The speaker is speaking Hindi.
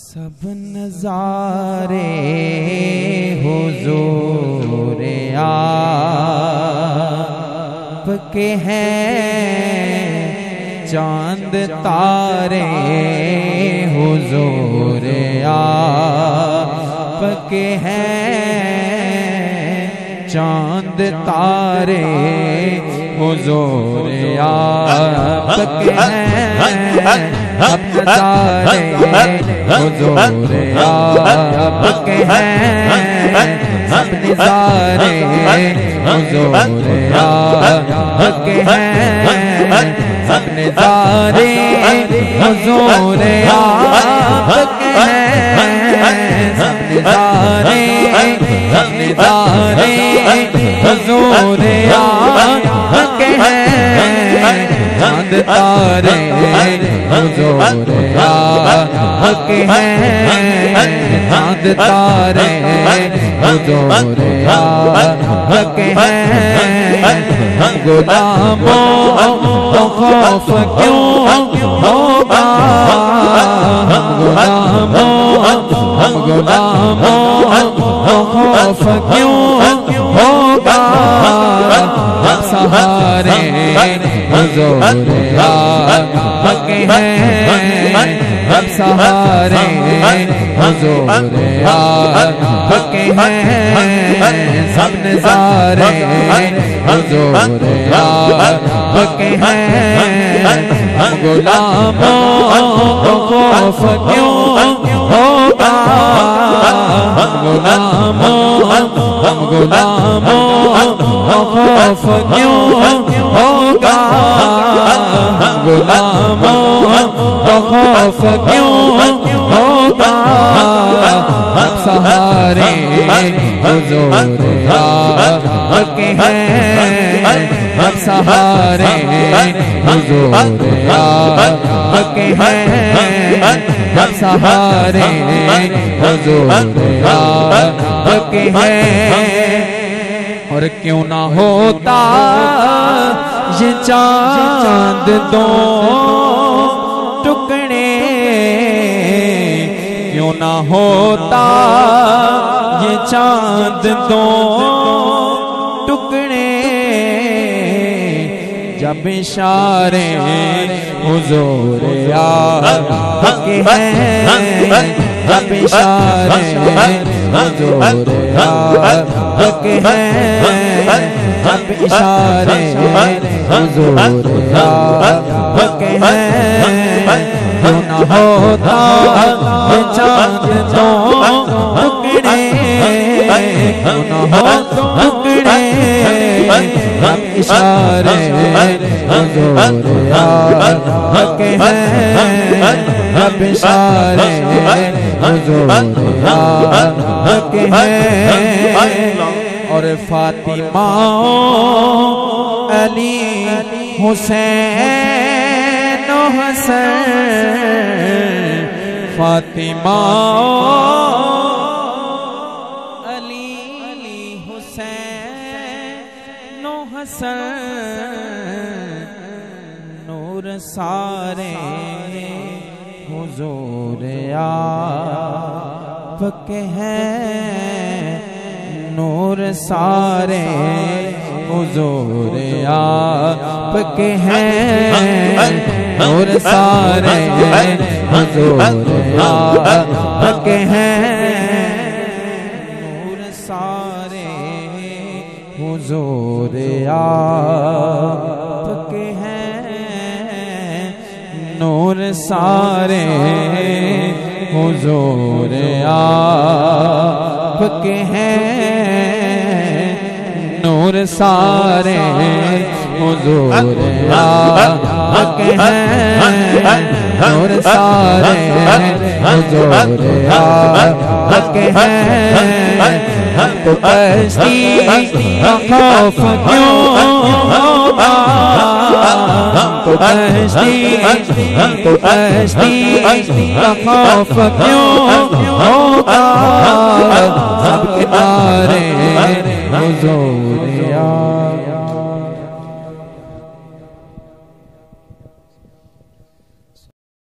सब नज़ारे हुजूर आपके हैं, चांद तारे हुजूर आपके हैं, चांद तारे हुजूर आपके हैं, सब नज़ारे हुजूर आपके हैं, सब नज़ारे हुजूर आपके हैं, सब नज़ारे हुजूर आपके हैं, सब नज़ारे हुजूर आपके हैं, चांद तारे हुजूर आपके हैं, चांद तारे हुजूर आपके हैं। गुलामों को खौफ क्यों होगा, गुलामों को खौफ क्यों होगा, सहारे हुजूर आपके हैं, अब सहारे हुजूर आपके हैं, सब नज़ारे हुजूर आपके हैं। गुलामों को खौफ क्यों होगा, गुलामों को खौफ क्यों होगा, गुलामों को खौफ क्यों होगा, अब सहारे हुजूर आपके हैं, अब सहारे हुजूर आपके हैं, अब सहारे हुजूर आपके हैं। और क्यों ना होता ये चांद दो टुकड़े, क्यों ना होता ये चांद दो टुकड़े, जब इशारे हुजूर आपके हैं, जब इशारे हुजूर आपके हैं, जब इशारे हुजूर आपके हैं। क्यों न होता ये चांद दो टुकड़े, क्यों न हो टुकड़े, जब इशारे हुजूर आपके हैं, जब इशारे हुजूर आपके हैं। और फातिमा अली हुसैन हसन, फातिमा अली हुसैन हसन, नूर सारे हुजूर आपके हैं, नूर सारे हुजूर आपके हैं, नूर सारे हुजूर आपके हैं, नूर सारे हुजूर आपके हैं, नूर सारे हुजूर आपके हैं, नूर सारे हुजूर आपके हैं, नूर सारे हुजूर आपके हैं। हमको कश्ती का खौफ क्यों होगा, हमको कश्ती का खौफ क्यों होगा, सब किनारे हुजूर